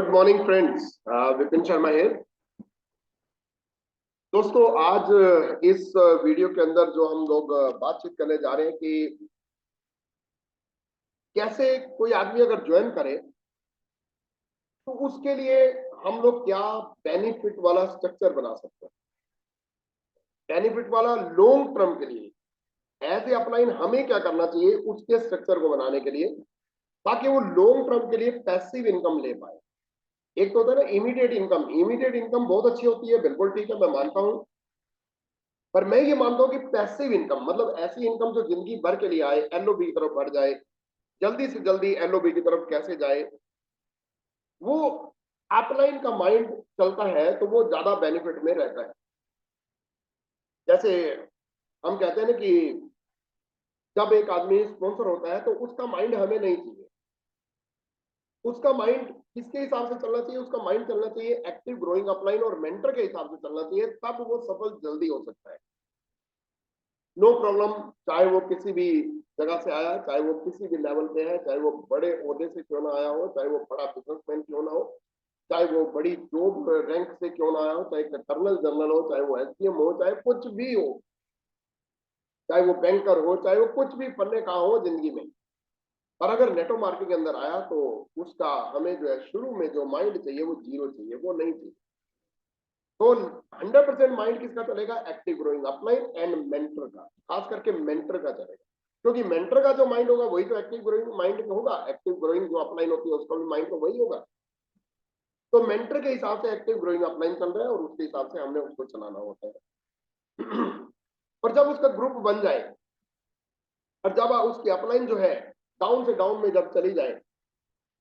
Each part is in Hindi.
Good morning friends, Vipin Sharma here. दोस्तों, आज इस वीडियो के अंदर जो हम लोग बातचीत करने जा रहे हैं कि कैसे कोई आदमी अगर ज्वाइन करे तो उसके लिए हम लोग क्या बेनिफिट वाला स्ट्रक्चर बना सकते हैं। बेनिफिट वाला लॉन्ग टर्म के लिए एज ए अपलाइन हमें क्या करना चाहिए उसके स्ट्रक्चर को बनाने के लिए, ताकि वो लॉन्ग टर्म के लिए पैसिव इनकम ले पाए। एक तो होता है ना इमीडिएट इनकम। इमीडिएट इनकम बहुत अच्छी होती है, बिल्कुल ठीक है, मैं मानता हूं। पर मैं ये मानता हूं कि पैसिव इनकम मतलब ऐसी इनकम जो जिंदगी भर के लिए आए, एलओबी की तरफ बढ़ जाए, जल्दी से जल्दी एलओबी की तरफ कैसे जाए, वो अपलाइन का माइंड चलता है तो वो ज्यादा बेनिफिट में रहता है। जैसे हम कहते हैं ना कि जब एक आदमी स्पॉन्सर होता है तो उसका माइंड हमें नहीं चाहिए। उसका माइंड किसके हिसाब से चलना चाहिए? उसका माइंड चलना चाहिए एक्टिव ग्रोइंग अपलाइन और मेंटर के हिसाब से चलना चाहिए, तब वो सफल जल्दी हो सकता है। नो प्रॉब्लम, चाहे वो किसी भी जगह से आया, चाहे वो किसी भी लेवल पे है, चाहे वो बड़े ओहदे से क्यों ना आया हो, चाहे वो बड़ा बिजनेसमैन क्यों ना हो, चाहे वो बड़ी जॉब रैंक से क्यों ना आया हो, चाहे कर्नल जनरल हो, चाहे वो एसडीएम हो, चाहे कुछ भी हो, चाहे वो बैंकर हो, चाहे वो कुछ भी बनने का हो जिंदगी में। पर अगर नेटो मार्केट के अंदर आया तो उसका हमें जो है शुरू में जो माइंड चाहिए वो जीरो चाहिए, वो नहीं चाहिए। तो 100% माइंड किसका चलेगा? Active growing upline and mentor का, खास करके मेंटर का चलेगा। क्योंकि मेंटर का जो माइंड होगा वही तो एक्टिव ग्रोइंग माइंड होगा। एक्टिव ग्रोइंग जो अपलाइन होती है उसका भी माइंड तो वही होगा। तो मेंटर के हिसाब से एक्टिव ग्रोइंग अपलाइन चल रहा है और उसके हिसाब से हमने उसको चलाना होता है। और जब उसका ग्रुप बन जाए और जब उसकी अपलाइन जो है डाउन से डाउन में जब चली जाए,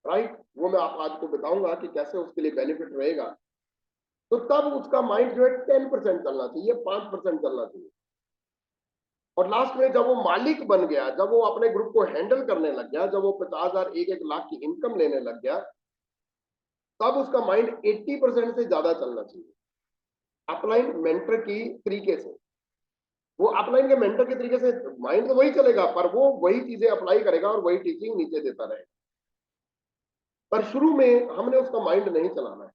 राइट, वो मैं आप आज को बताऊंगा कि कैसे उसके लिए बेनिफिट रहेगा। तो तब उसका माइंड जो है 10% चलना चाहिए, 5% चलना चाहिए। और लास्ट में जब वो मालिक बन गया, जब वो अपने ग्रुप को हैंडल करने लग गया, जब वो 50,000 एक लाख की इनकम लेने लग गया, तब उसका माइंड 80% से ज्यादा चलना चाहिए अपलाइन मेंटर की तरीके से। वो अपलाइन के मेंटर के तरीके से माइंड तो वही चलेगा, पर वो वही चीजें अप्लाई करेगा और वही टीचिंग नीचे देता रहेगा। पर शुरू में हमने उसका माइंड नहीं चलाना है।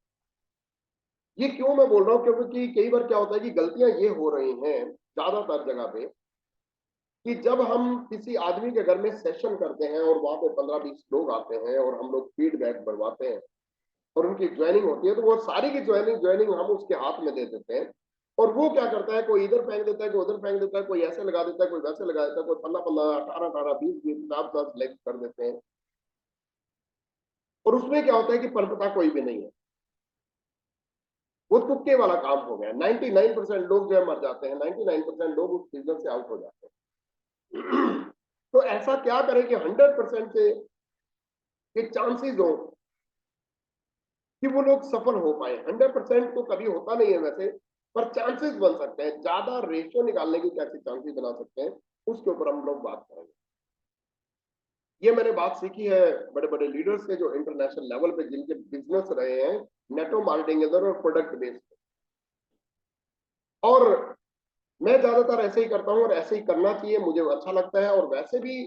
ये क्यों मैं बोल रहा हूं? क्योंकि कई बार क्या होता है कि गलतियां ये हो रही हैं ज्यादातर जगह पे कि जब हम किसी आदमी के घर में सेशन करते हैं और वहां पे 15-20 लोग आते हैं और हम लोग फीडबैक बढ़वाते हैं और उनकी ज्वाइनिंग होती है, तो वो सारी की ज्वाइनिंग ज्वाइनिंग हम उसके हाथ में दे देते हैं। और वो क्या करता है, कोई इधर फेंक देता है, कोई उधर फेंक देता है, कोई ऐसे लगा देता है, कोई वैसे लगा देता है, कोई 15-15, 18-18, 20-20, 50-50 सिलेक्ट कर देते हैं। और उसमें क्या होता है कि परपता कोई भी नहीं है, वो तुक्के वाला काम हो गया। 99% लोग जो है मर जाते हैं, 99% लोग उस बिजनेस से आउट हो जाते हैं। तो ऐसा क्या करें कि 100% से के चांसेस हो कि वो लोग सफल हो पाए। 100% तो कभी होता नहीं है वैसे, पर चांसेस बन सकते हैं। ज्यादा रेशियो निकालने की कैसे चांसेस बना सकते हैं, उसके ऊपर हम लोग बात करेंगे। ये मैंने बात सीखी है बड़े बड़े लीडर्स से जो इंटरनेशनल लेवल पे जिनके बिजनेस रहे हैं नेटो मार्केटिंग के अंदर और प्रोडक्ट बेस्ड। और मैं ज्यादातर ऐसे ही करता हूं और ऐसे ही करना चाहिए, मुझे अच्छा लगता है। और वैसे भी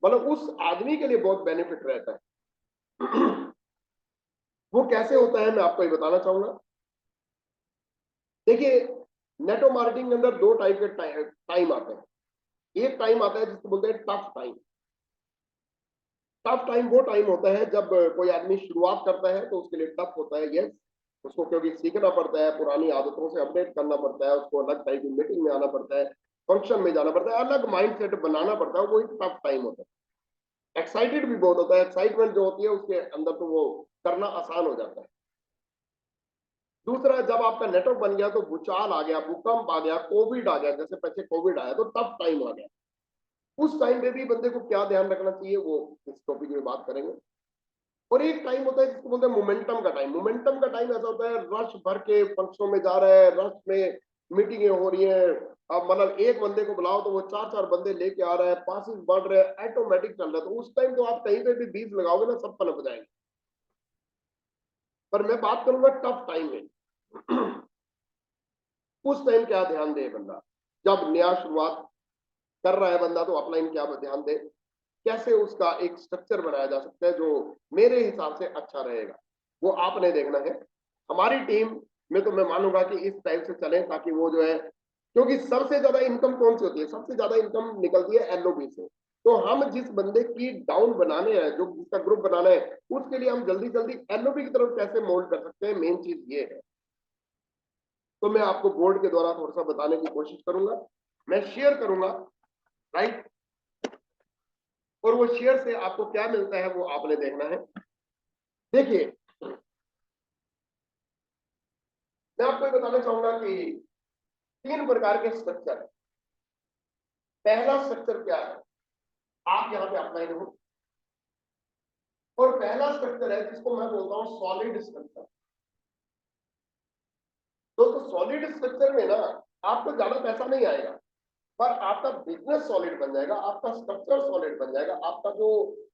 मतलब उस आदमी के लिए बहुत बेनिफिट रहता है। वो कैसे होता है मैं आपको ये बताना चाहूंगा। देखिए, नेटो मार्केटिंग के अंदर दो टाइप के टाइम आते हैं। एक टाइम आता है जिसको बोलते हैं टफ टाइम। टफ टाइम वो टाइम होता है जब कोई आदमी शुरुआत करता है तो उसके लिए टफ होता है, यस। उसको क्योंकि सीखना पड़ता है, पुरानी आदतों से अपडेट करना पड़ता है, उसको अलग टाइप की मीटिंग में आना पड़ता है, फंक्शन में जाना पड़ता है, अलग माइंडसेट बनाना पड़ता है, वो एक टफ टाइम होता है। एक्साइटेड भी बहुत होता है, एक्साइटमेंट जो होती है उसके अंदर तो वो करना आसान हो जाता है। दूसरा, जब आपका नेटवर्क बन गया तो भूचाल आ गया, भूकंप आ गया, कोविड आ गया, जैसे पीछे कोविड आया तो टफ टाइम आ गया। उस टाइम पे भी बंदे को क्या ध्यान रखना चाहिए वो इस टॉपिक में बात करेंगे। और एक टाइम होता है जिसको बोलते हैं मोमेंटम का टाइम। मोमेंटम का टाइम ऐसा होता है रश भर के फंक्शनों में जा रहा है, रश में मीटिंगें हो रही हैं, अब मतलब एक बंदे को बुलाओ तो वो 4-4 बंदे लेके आ रहा है, पासिस बढ़ रहे हैं, ऑटोमेटिक चल रहा है। तो उस टाइम तो आप कहीं पे भी 20 लगाओगे ना, सब पनप जाएंगे। पर मैं बात करूंगा टफ टाइम में। उस टाइम क्या ध्यान दे बंदा? जब नया शुरुआत कर रहा है बंदा तो अपलाइन क्या ध्यान दे, कैसे उसका एक स्ट्रक्चर बनाया जा सकता है जो मेरे हिसाब से अच्छा रहेगा। वो आपने देखना है। हमारी टीम में तो मैं मानूंगा कि इस टाइप से चले, ताकि वो जो है, क्योंकि सबसे ज्यादा इनकम कौन सी होती है, सबसे ज्यादा इनकम निकलती है एलओबी से। तो हम जिस बंदे की डाउन बनाने हैं, जो जिसका ग्रुप बनाना है, उसके लिए हम जल्दी जल्दी एलओबी की तरफ कैसे मोल्ड कर सकते हैं, मेन चीज ये है। तो मैं आपको बोर्ड के द्वारा थोड़ा सा बताने की कोशिश करूंगा, मैं शेयर करूंगा, राइट। और वो शेयर से आपको क्या मिलता है वो आपने देखना है। देखिए, मैं आपको ये बताना चाहूंगा कि 3 प्रकार के स्ट्रक्चर। पहला स्ट्रक्चर क्या है, आप यहां पे अप्लाई हो, और पहला स्ट्रक्चर है जिसको मैं बोलता हूं सॉलिड स्ट्रक्चर। तो सॉलिड स्ट्रक्चर में ना आपको ज्यादा पैसा नहीं आएगा, पर आपका बिजनेस सॉलिड बन जाएगा, आपका स्ट्रक्चर सॉलिड बन जाएगा, आपका जो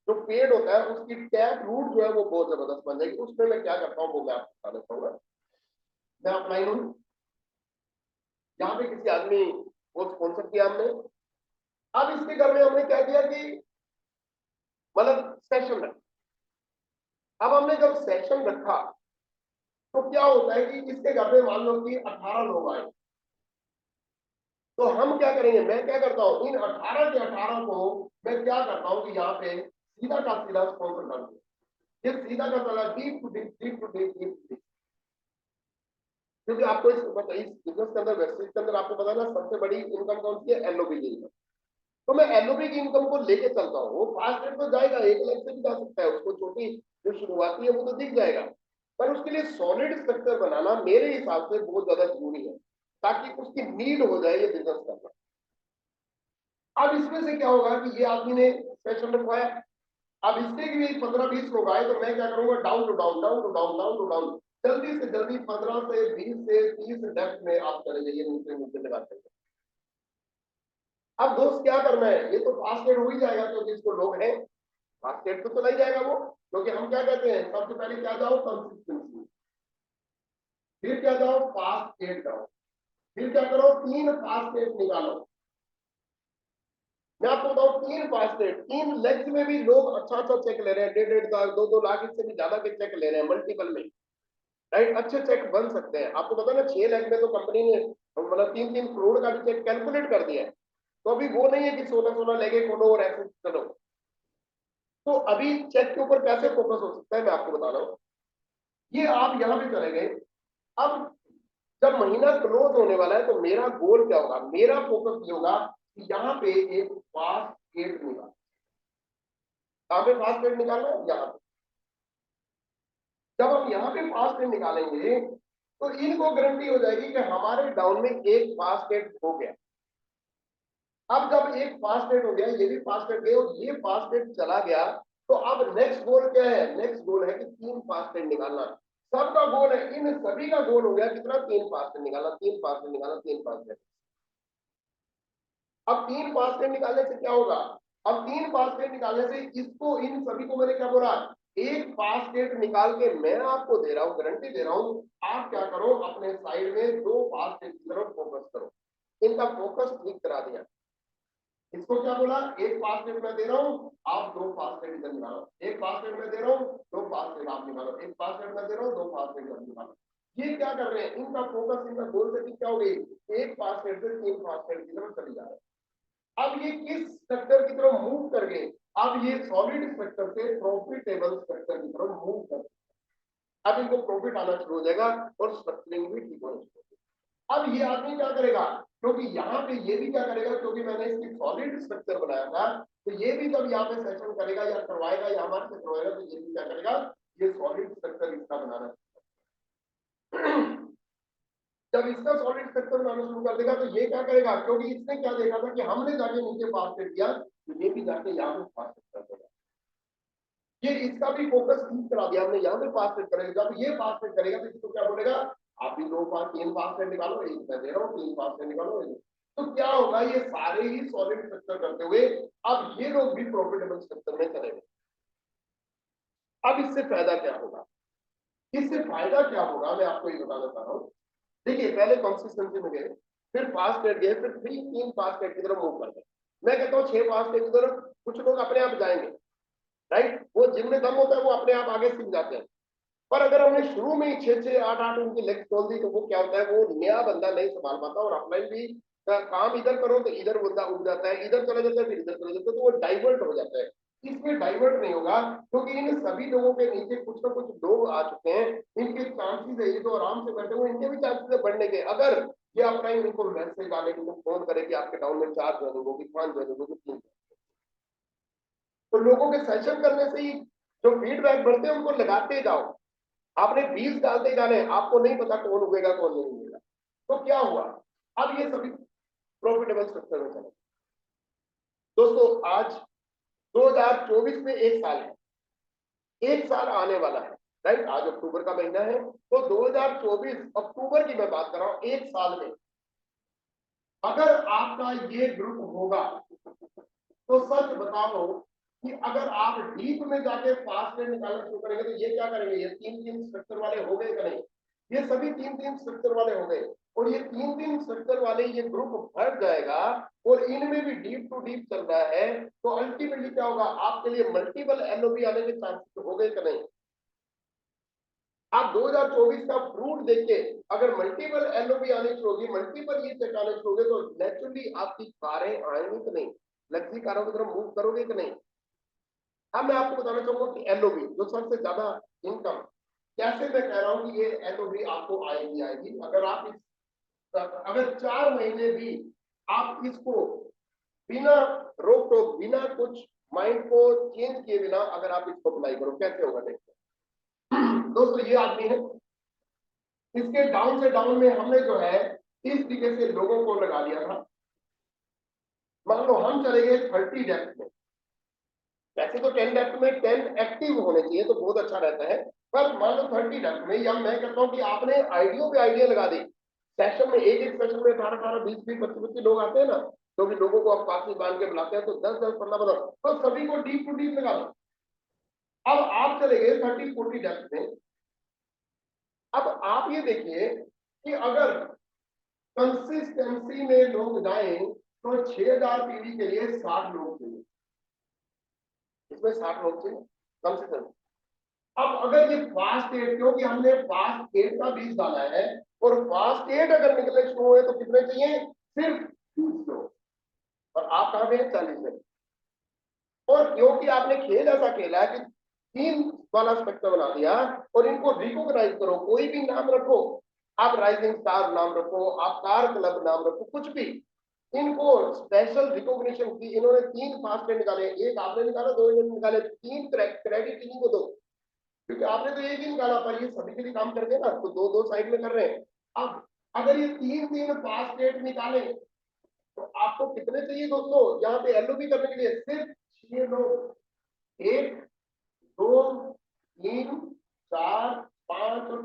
जो पेड़ होता है उसकी टैप रूट जो है वो बहुत जबरदस्त बन जाएगी। उसमें मैं क्या करता हूँ वो मैं आपको बताना चाहूंगा। मैं अप्लाई हूँ, यहाँ पे किसी आदमी को स्पॉन्सर किया हमने। अब इसके घर में हमने क्या किया कि मतलब सेशन रखा। अब हमने जब सेशन रखा तो क्या होता है कि इसके घर में मान लो कि 18 लोग आए, तो हम क्या करेंगे, मैं क्या करता हूं, इन 18 के 18 को मैं क्या करता हूं कि यहाँ पे सीधा का सीधा स्पॉन्सर डाल दिया। ये सीधा का सीधा deep to deep, deep to deep, deep to deep. क्योंकि आपको इस बिजनेस के अंदर, वेबसाइट के अंदर आपको पता है ना, सबसे बड़ी इनकम कौन सी है, एलओबी की इनकम। तो मैं एलओबी की इनकम को लेके चलता हूँ। वो फास्ट रेट तो जाएगा, 1 लाख से भी जा सकता है, उसको छोटी जो शुरुआती है वो तो दिख जाएगा, पर उसके लिए सॉलिड स्ट्रक्चर बनाना मेरे हिसाब से बहुत ज्यादा जरूरी है, ताकि उसकी नीड हो जाए ये बिजनेस करना। अब इसमें से क्या होगा कि ये आदमी ने सेशन रखवाया, अब इसके भी 15-20 लोग आए, तो मैं क्या करूंगा, down to down, down to down, down to down, जल्दी से जल्दी 15 से 20 से 30 डेप्थ में आप चले जाइए, नीचे नीचे लगाते हैं। अब दोस्त क्या करना है, ये तो फास्ट एड हो ही जाएगा क्योंकि इसको लोग हैं, फास्ट एड तो चला ही जाएगा वो। क्योंकि हम क्या कहते हैं, सबसे पहले क्या जाओ, कंसिस्टेंसी, फिर क्या जाओ, फास्ट एड जाओ, फिर क्या करो, 3 फास्ट एड निकालो। मैं आपको बताऊं, 3 फास्ट एड, 3 लेग्स में भी लोग अच्छा अच्छा चेक ले रहे हैं, 1.5-1.5 लाख, 2-2 लाख, इससे भी ज्यादा के चेक ले रहे हैं मल्टीपल में, राइट। अच्छे चेक बन सकते हैं। आपको पता है ना, 6 लाख में तो कंपनी ने मतलब 3-3 करोड़ का भी चेक कैलकुलेट कर दिया है। तो अभी वो नहीं है कि 16-16 लेके खोलो और ऐसे चलो। तो अभी चेक के ऊपर कैसे फोकस हो सकता है, मैं आपको बता रहा हूँ। ये आप यहाँ पे चले गए, अब जब महीना क्लोज होने वाला है तो मेरा गोल क्या होगा, मेरा फोकस ये होगा कि यहाँ पे एक फास्ट एड निकाल, कहाँ पे फास्ट एड निकालना है, यहाँ पे। जब हम यहाँ पे फास्ट एड निकालेंगे तो इनको गारंटी हो जाएगी कि हमारे डाउन में एक फास्ट एड हो गया। अब जब एक फास्ट एड हो गया, ये भी फास्ट एड गया और ये फास्ट एड चला गया, तो अब नेक्स्ट गोल क्या है, नेक्स्ट गोल है कि 3 फास्ट एड निकालना। सबका गोल है, इन सभी का गोल हो गया कितना, 3 फास्ट एड निकालना, 3 फास्ट एड निकालना, 3 फास्ट एड। अब 3 फास्ट एड निकालने से क्या होगा, अब 3 फास्ट एड निकालने से इसको, इन सभी को मैंने क्या बोला, एक फास्ट एड निकाल के मैं आपको दे रहा हूं, गारंटी दे रहा हूं। आप क्या करो, अपने साइड में 2 फास्ट एड की तरफ फोकस करो। इनका फोकस ठीक करा दिया। इसको क्या बोला, एक फास्ट एड मैं दे रहा हूँ, आप 2 फास्ट एड इधर निकालो, एक फास्ट एड मैं दे रहा हूँ, 2 फास्ट एड आप निकालो, एक फास्ट एड मैं दे रहा हूँ, 2 फास्ट एड आप निकालो। ये क्या कर रहे हैं, इनका फोकस, इनका गोल सेटिंग क्या हो गई, एक फास्ट एड से 3 फास्ट एड की तरफ चली जा रहे हैं। अब ये किस स्ट्रक्चर की तरफ मूव कर गए, अब ये सॉलिड स्ट्रक्चर से प्रॉफिटेबल स्ट्रक्चर की तरफ मूव कर गए। अब इनको प्रॉफिट आना शुरू हो जाएगा और स्ट्रक्चरिंग भी ठीक होनी शुरू। अब ये आदमी क्या करेगा, क्योंकि यहाँ पे ये भी क्या करेगा, क्योंकि मैंने इसकी सॉलिड स्ट्रक्चर बनाया था, तो ये भी जब यहाँ पे सेशन करेगा या करवाएगा या हमारे से करवाएगा, तो ये भी क्या करेगा, ये सॉलिड स्ट्रक्चर इसका बनाना। जब इसका सॉलिड स्ट्रक्चर बनाना शुरू कर देगा तो ये क्या करेगा, क्योंकि इसने क्या देखा था कि हमने जाके नीचे पास कर दिया, तो ये भी जाके यहाँ पे पास कर देगा। ये इसका भी फोकस ठीक करा दिया हमने, यहाँ पे पास करेगा। जब ये पास करेगा तो इसको क्या बोलेगा, आप भी 3 फास्ट निकालो, एक मैं दे रहा हूँ, 3 फास्ट निकालो। तो क्या होगा, ये सारे ही सॉलिड स्ट्रक्चर करते हुए अब ये लोग भी प्रॉफिटेबल स्ट्रक्चर में चले गए। अब इससे फायदा क्या होगा, इससे फायदा क्या होगा मैं आपको ये बताना चाह रहा हूँ। देखिए, पहले कंसिस्टेंसी में गए, फिर फास्ट एड गए, फिर 3 फास्ट एड की तरफ मूव कर गए। मैं कहता हूँ 6 फास्ट एड की तरफ कुछ लोग अपने आप जाएंगे, राइट। वो जिनमें दम होता है वो अपने आप आगे सीख जाते हैं। पर अगर हमने शुरू में ही 6-6 8-8 उनकी लेग खोल दी तो वो क्या होता है, वो नया बंदा नहीं संभाल पाता, और अपलाइन भी काम इधर करो तो इधर बंदा उग जाता है, इधर चला जाता है फिर इधर चला जाता है, तो वो डाइवर्ट हो जाता है। इसमें डाइवर्ट नहीं होगा, क्योंकि इन सभी लोगों के नीचे कुछ ना कुछ लोग आ चुके हैं, इनके चांसेस है, ये तो आराम से बैठे हुए, इनके भी चांसेस है बढ़ने के। अगर ये अपलाइन इनको मैसेज डाले, इनको फोन करे कि आपके डाउन में 4 ज्वाइनिंग होगी, 5 ज्वाइनिंग होगी, 3, तो लोगों के सेशन करने से ही जो फीडबैक बढ़ते हैं उनको लगाते जाओ। आपने 20 डालते जाने, आपको नहीं पता कौन उगेगा कौन नहीं उगेगा। तो क्या हुआ, अब ये सभी प्रॉफिटेबल स्ट्रक्चर में चले। दोस्तों आज 2024 में एक साल है, एक साल आने वाला है, राइट। आज अक्टूबर का महीना है, तो 2024 अक्टूबर की मैं बात कर रहा हूं, एक साल में अगर आपका ये ग्रुप होगा तो सच बताओ कि अगर आप डीप में जाके फास्ट रेट निकालना शुरू करेंगे तो ये क्या करेंगे, ये 3-3 स्ट्रक्चर वाले हो गए कि नहीं, ये सभी 3-3 स्ट्रक्चर वाले हो गए, और ये 3-3 स्ट्रक्चर वाले ये ग्रुप भर जाएगा, और इनमें भी डीप टू डीप चल रहा है, तो अल्टीमेटली क्या होगा, आपके लिए मल्टीपल एलओबी आने के चांसेस हो गए कि नहीं। आप 2024 का फ्रूट देख के अगर मल्टीपल एलओबी आनी शुरू होगी, मल्टीपल ये चेक आने शुरू हो गए, तो नेचुरली आपकी कारें आएंगी कि नहीं, लग्जरी कारों की तरफ मूव करोगे कि नहीं। अब मैं आपको बताना चाहूंगा कि एलओबी जो सबसे ज्यादा इनकम, कैसे मैं कह रहा हूं कि ये एलओबी आपको आएगी आएगी, अगर आप अगर 4 महीने भी आप इसको बिना रोक टोक, बिना कुछ माइंड को चेंज किए बिना अगर आप इसको अप्लाई करो, कैसे होगा देखते हैं। दोस्तों ये आदमी है, इसके डाउन से डाउन में हमने जो है इस तरीके से लोगों को लगा दिया था। मान लो हम चले गए 30 डेप्थ में, वैसे तो 10 डेप्थ में 10 एक्टिव होने चाहिए तो बहुत अच्छा रहता है, पर मान लो 30 डेप्थ में, या मैं कहता हूं कि आपने आइडियो पे आइडिया लगा दी, सेशन में एक एक सेशन में 18-18 20-20 25-25 लोग आते हैं ना, क्योंकि लोगों को आप काफी बांध के बुलाते हैं, तो 10-10 15-15, तो सभी को डीप टू डीप लगा दो। अब आप चले गए 30-40 डेप्थ में। अब आप ये देखिए कि अगर कंसिस्टेंसी में लोग जाएं तो 6000 पीवी के लिए 60 लोग चाहिए, इसमें 60 लोग चाहिए कम से कम। अब अगर ये फास्ट एड, क्योंकि हमने फास्ट एड का बीज डाला है, और फास्ट एड अगर निकलने शुरू हुए तो कितने चाहिए, सिर्फ 20 लोग, और आप कहां पे 40 में। और क्योंकि आपने खेल ऐसा खेला है कि 3 वाला स्ट्रक्चर बना दिया, और इनको रिकॉग्नाइज करो, कोई भी नाम रखो, आप राइजिंग स्टार नाम रखो, आप कार क्लब नाम रखो, कुछ भी, इनको स्पेशल रिकॉग्निशन की। इन्होंने 3 फास्ट एड निकाले, एक आपने निकाला, 2 इन्होंने निकाले, 3 क्रेडिट इन्हीं को दो, क्योंकि आपने तो एक ही निकाला, पर ये सभी के लिए काम कर रहे हैं ना, तो 2-2 साइड में कर रहे हैं। अब अगर ये 3-3 पास डेट निकाले तो आपको कितने चाहिए दोस्तों, यहाँ पे एलओबी करने के लिए सिर्फ 6 लोग, 1 2 3 4 5 और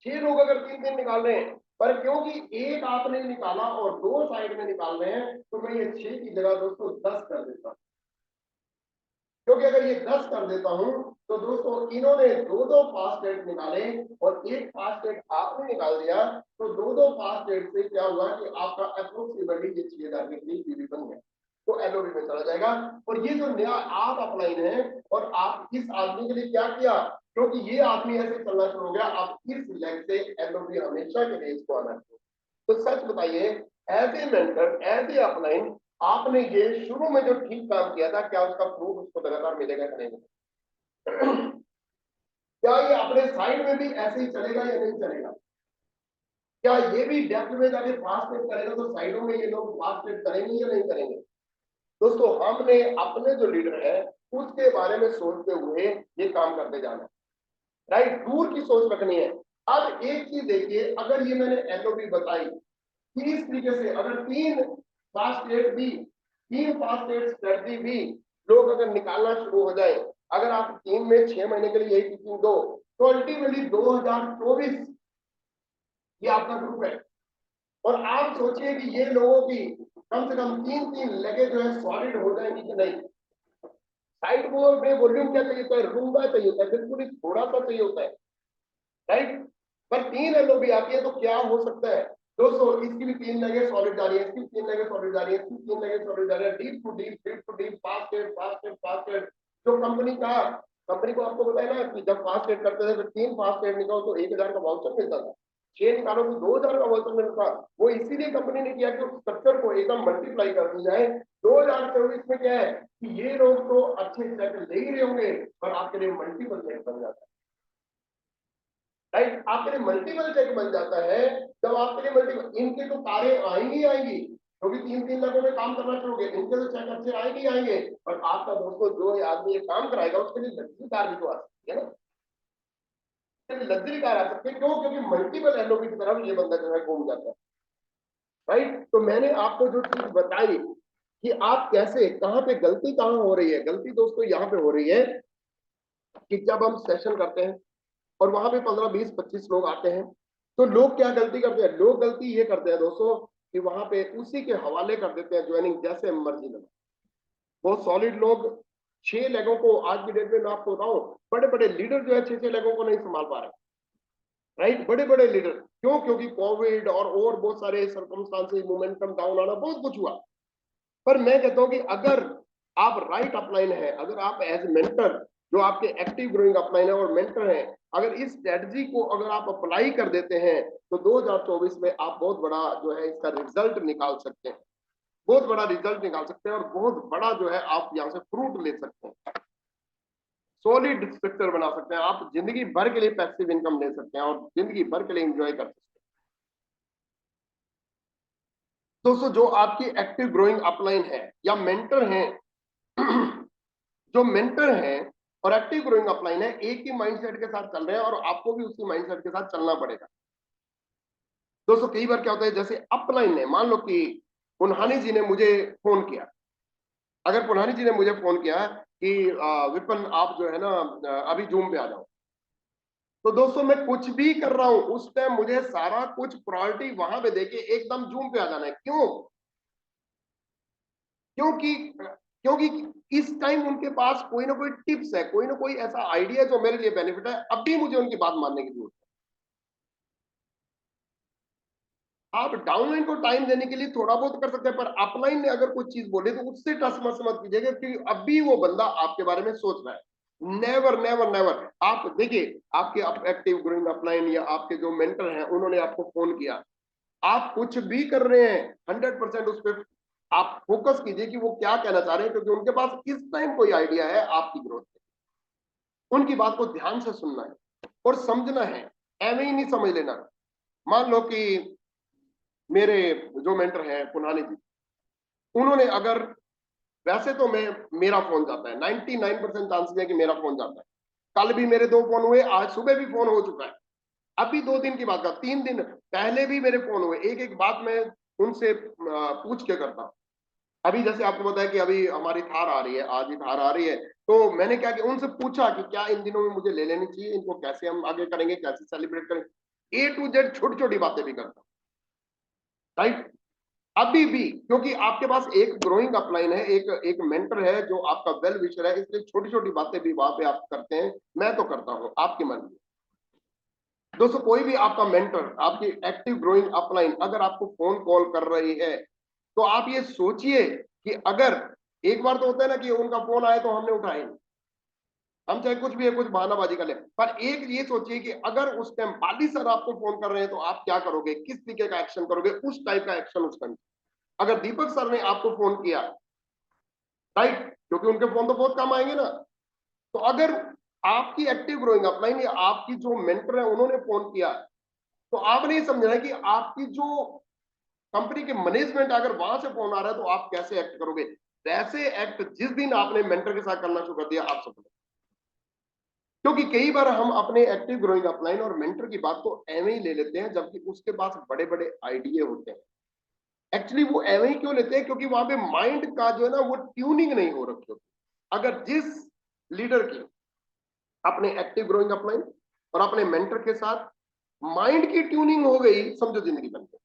6 लोग अगर 3-3 निकाल रहे हैं, पर क्योंकि एक आपने निकाला और 2 साइड में निकाल रहे हैं, तो मैं ये 6 की जगह दोस्तों 10 कर देता हूं, क्योंकि अगर ये 10 कर देता हूं तो दोस्तों इन्होंने 2-2 फास्ट डेट निकाले और एक फास्ट डेट आपने निकाल दिया, तो 2-2 फास्ट डेट से क्या हुआ कि आपका अप्रोक्सीमेटली ये 6000 के करीब पीवी बन गया, तो एलओबी में चला जाएगा। और ये जो नया आप अपलाइन है, और आप इस आदमी के लिए क्या किया, क्योंकि ये आदमी ऐसे चलना शुरू हो गया, आप इस लेग से एलओबी हमेशा के लिए इसको आना चाहिए। तो सच बताइए, as a mentor, as a upline, आपने ये शुरू में जो ठीक काम किया था, क्या उसका प्रूफ उसको लगातार मिलेगा कि नहीं। क्या ये अपने साइड में भी ऐसे ही चलेगा या नहीं चलेगा, क्या ये भी डेप्थ में जाके फास्ट ट्रेड करेगा तो साइडों में ये लोग फास्ट ट्रेड करेंगे या नहीं करेंगे। दोस्तों हमने अपने जो लीडर है उसके बारे में सोचते हुए ये काम करते जाना है, राइट, दूर की सोच रखनी है। अब एक चीज देखिए, अगर ये मैंने एलओबी बताई कि इस तरीके से अगर 3 फास्ट ट्रेड भी, 3 फास्ट ट्रेड स्ट्रेटजी भी लोग अगर निकालना शुरू हो जाए, अगर आप टीम में 6 महीने के लिए यही टीचिंग दो, तो अल्टीमेटली 2024 ये आपका ग्रुप है, और आप सोचिए कि ये लोगों की कम से कम 3-3 लगे जो है सॉलिड हो जाएंगी कि नहीं। साइड बोर्ड में वॉल्यूम क्या चाहिए होता है, रूम्बा चाहिए होता है, बिल्कुल ही थोड़ा सा चाहिए होता है, राइट। पर 3 एलओबी आती है तो क्या हो सकता है दोस्तों, इसकी भी 3 लगे सॉलिड जा रही है, इसकी भी 3 लगे सॉलिड जा रही है, इसकी 3 लगे सॉलिड जा रही है, deep to deep, deep to deep, fast add, fast add, fast add, जो कंपनी का कंपनी को आपको पता है ना कि जब फास्ट ट्रेड करते थे तो 3 फास्ट ट्रेड निकालो तो 1000 का वाउचर मिलता था, 6 निकालो तो 2000 का वाउचर मिलता। वो इसीलिए कंपनी ने किया कि उस स्ट्रक्चर को एकदम मल्टीप्लाई कर दी जाए। 2024 में क्या है कि ये लोग तो अच्छे सेट ले ही रहे होंगे पर आपके लिए मल्टीपल सेट बन जाता है। राइट, आपके लिए मल्टीपल चेक बन जाता है। जब आपके लिए मल्टीपल, इनके तो कारें आएंगी आएंगी क्योंकि 3-3 लाखों में काम करना शुरू हो गए, इनके तो चेक अच्छे आएंगे आएंगे। और आपका दोस्तों जो आदमी ये काम कराएगा उसके लिए लग्जरी कार भी तो आ सकती है ना, लग्जरी कार आ सकती है। क्यों? क्योंकि मल्टीपल एलओपी की तरफ ये बंदा जो है घूम जाता है। राइट, तो मैंने आपको जो चीज बताई कि आप कैसे, कहाँ पे गलती कहाँ हो रही है, गलती दोस्तों यहाँ पे हो रही है कि जब हम सेशन करते हैं और वहां पे 15-20-25 लोग आते हैं तो लोग क्या गलती करते हैं, लोग गलती ये करते हैं दोस्तों कि वहां पे उसी के हवाले कर देते हैं ज्वाइनिंग जैसे मर्जी लगे। बहुत सॉलिड लोग 6 लेगों को आज की डेट में मैं आपको बताऊं, बड़े बड़े लीडर जो है 6 लेगों को नहीं संभाल पा रहे। राइट, बड़े बड़े लीडर क्यों? क्योंकि कोविड और बहुत सारे सर्कमस्टांसेस, मोमेंटम डाउन आना, बहुत कुछ हुआ। पर मैं कहता हूं कि अगर आप राइट अपलाइन है, अगर आप एज मेंटर जो आपके एक्टिव ग्रोइंग अपलाइन है और मेंटर है, अगर इस स्ट्रेटजी को अगर आप अप्लाई कर देते हैं तो 2024 में आप बहुत बड़ा जो है इसका रिजल्ट निकाल सकते हैं, बहुत बड़ा रिजल्ट निकाल सकते हैं और बहुत बड़ा जो है आप यहां से फ्रूट ले सकते हैं, सॉलिड स्ट्रक्चर बना सकते हैं, आप जिंदगी भर के लिए पैसिव इनकम ले सकते हैं और जिंदगी भर के लिए एंजॉय कर सकते हैं। दोस्तों जो आपकी एक्टिव ग्रोइंग अपलाइन है या मेंटर है, जो मेंटर है और एक्टिव ग्रोइंग अपलाइन है, एक ही माइंडसेट के साथ चल रहे हैं और आपको भी उसी माइंडसेट के साथ चलना पड़ेगा। दोस्तों कई बार क्या होता है, जैसे अपलाइन है, मान लो कि पुनहानी जी ने मुझे फोन किया, अगर पुनहानी जी ने मुझे फोन किया कि विपिन आप जो है ना अभी जूम पे आ जाओ, तो दोस्तों मैं कुछ भी कर रहा हूं उस टाइम मुझे सारा कुछ प्रायोरिटी वहां पे देके एकदम जूम पे आ जाना है। क्यों? क्योंकि क्योंकि इस टाइम उनके पास कोई ना कोई टिप्स है, कोई ना कोई ऐसा आइडिया जो मेरे लिए बेनिफिट है, अब भी मुझे उनकी बात मानने की जरूरत है। आप डाउनलाइन को टाइम देने के लिए थोड़ा बहुत कर सकते हैं, पर अपलाइन ने अगर कुछ चीज बोले तो उससे टस मस मत कीजिएगा क्योंकि अभी वो बंदा आपके बारे में सोच रहा है। Never never never. आप देखिए, आपके एक्टिव ग्रोइंग अपलाइन या आपके जो मेंटर हैं उन्होंने आपको फोन किया, आप कुछ भी कर रहे हैं 100% उस पर आप फोकस कीजिए कि वो क्या कहना चाह रहे हैं, क्योंकि उनके पास इस टाइम कोई आइडिया है आपकी ग्रोथ में। उनकी बात को ध्यान से सुनना है और समझना है, एवं ही नहीं समझ लेना। मान लो कि मेरे जो मेंटर हैं पुनानी जी, उन्होंने अगर, वैसे तो मैं, मेरा फोन जाता है, 99% चांसेस है कि मेरा फोन जाता है। कल भी मेरे 2 फोन हुए, आज सुबह भी फोन हो चुका है, अभी 2 दिन की बात का 3 दिन पहले भी मेरे फोन हुए, एक एक बात मैं उनसे पूछ के करता हूं। अभी जैसे आपको पता है कि अभी हमारी थार आ रही है, आज ही थार आ रही है, तो मैंने क्या किया, उनसे पूछा कि क्या इन दिनों में मुझे ले लेनी चाहिए, इनको कैसे हम आगे करेंगे, कैसे सेलिब्रेट करेंगे, A to Z छोटी छोटी बातें भी करता हूँ। राइट, अभी भी क्योंकि आपके पास एक ग्रोइंग अपलाइन है, एक एक मेंटर है जो आपका वेल विशर है, इसलिए छोटी छोटी बातें भी वहां पे आप करते हैं, मैं तो करता हूं आपके मन में। दोस्तों कोई भी आपका मेंटर, आपकी एक्टिव ग्रोइंग अपलाइन अगर आपको फोन कॉल कर रही है तो आप ये सोचिए कि अगर, एक बार तो होता है ना कि उनका फोन आए तो हमने उठाए नहीं, हम चाहे कुछ भी है, कुछ बहानाबाजी कर ले, पर एक ये सोचिए कि अगर उस टाइम बाली सर आपको फोन कर रहे हैं तो आप क्या करोगे, किस तरीके का एक्शन करोगे, उस टाइप का एक्शन उस टाइम। अगर दीपक सर ने आपको फोन किया, राइट, क्योंकि उनके फोन तो बहुत कम आएंगे ना, तो अगर आपकी एक्टिव ग्रोइंग अपलाइन या आपकी जो मेंटर है उन्होंने फोन किया, तो आपने ये समझना है कि आपकी जो कंपनी के मैनेजमेंट अगर वहां से फोन आ रहा है तो आप कैसे एक्ट करोगे। वैसे एक्ट जिस दिन आपने मेंटर के साथ करना शुरू कर दिया, आप सफल। क्योंकि कई बार हम अपने एक्टिव ग्रोइंग अपलाइन और मेंटर की बात को एवं ही ले लेते हैं, जबकि उसके पास बड़े बड़े आइडिया होते हैं। एक्चुअली वो एवं ही क्यों लेते हैं, क्योंकि वहां पे माइंड का जो है ना वो ट्यूनिंग नहीं हो रखी होती। अगर जिस लीडर की अपने एक्टिव ग्रोइंग अपलाइन और अपने मेंटर के साथ माइंड की ट्यूनिंग हो गई, समझो जिंदगी बन गई।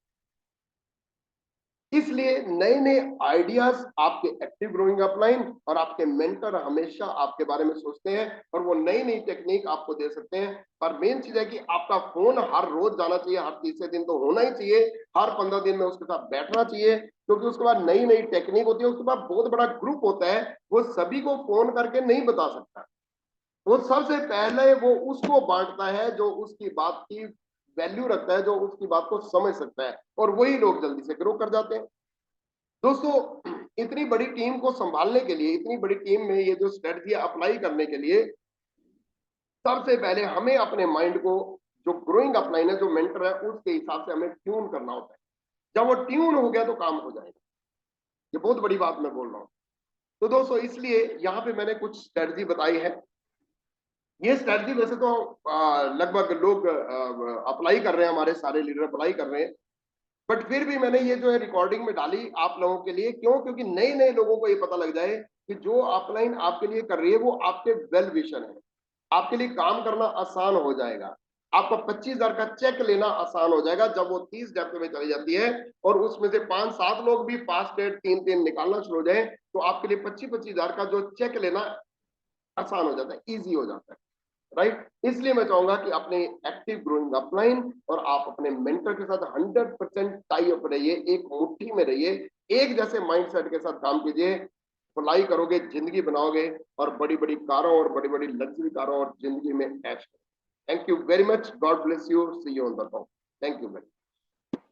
इसलिए नए नए आइडियाज आपके एक्टिव ग्रोइंग अपलाइन और आपके मेंटर हमेशा आपके बारे में सोचते हैं और वो नई नई टेक्निक आपको दे सकते हैं। पर मेन चीज है कि आपका फोन हर रोज जाना चाहिए, हर तीसरे दिन तो होना ही चाहिए, हर 15 दिन में उसके साथ बैठना चाहिए, क्योंकि उसके बाद नई नई टेक्निक होती है, उसके बाद बहुत बड़ा ग्रुप होता है, वो सभी को फोन करके नहीं बता सकता। वो सबसे पहले वो उसको बांटता है जो उसकी बात की वैल्यू रखता है, जो उसकी बात को समझ सकता है, और वही लोग जल्दी से ग्रो कर जाते हैं। दोस्तों, इतनी बड़ी टीम को संभालने के लिए, इतनी बड़ी टीम में ये जो स्ट्रेटजी अप्लाई करने के लिए, सबसे पहले हमें अपने माइंड को, जो ग्रोइंग अपलाइन है, जो मेंटर है, उसके हिसाब से हमें ट्यून करना होता है। जब वो ट्यून हो गया तो काम हो जाएगा। ये बहुत बड़ी बात मैं बोल रहा हूं। तो दोस्तों, इसलिए यहां पे मैंने कुछ स्ट्रेटजी बताई है। ये स्ट्रेटजी वैसे तो लगभग लोग अप्लाई कर रहे हैं, हमारे सारे लीडर अप्लाई कर रहे हैं, बट फिर भी मैंने ये जो है रिकॉर्डिंग में डाली आप लोगों के लिए। क्यों? क्योंकि नए नए लोगों को ये पता लग जाए कि जो अपलाइन आपके लिए कर रही है वो आपके वेल विशर है। आपके लिए काम करना आसान हो जाएगा। आपका 25,000 का चेक लेना आसान हो जाएगा जब वो 30 डेप्थ में चली जाती है, और उसमें से 5-7 लोग भी पास डेट 3-3 निकालना शुरू हो जाए, तो आपके लिए 25,000 का जो चेक लेना आसान हो जाता है, ईजी हो जाता है। राइट? इसलिए मैं चाहूंगा कि अपने एक्टिव ग्रोइंग अपलाइन और आप अपने मेंटर के साथ 100% टाई अप रहिए, एक मुट्ठी में रहिए, एक जैसे माइंडसेट के साथ काम कीजिए। अप्लाई करोगे, जिंदगी बनाओगे, और बड़ी बड़ी कारों और बड़ी बड़ी लग्जरी कारों और जिंदगी में ऐश। Thank you very much. God bless you. See you on the top. Thank you very much.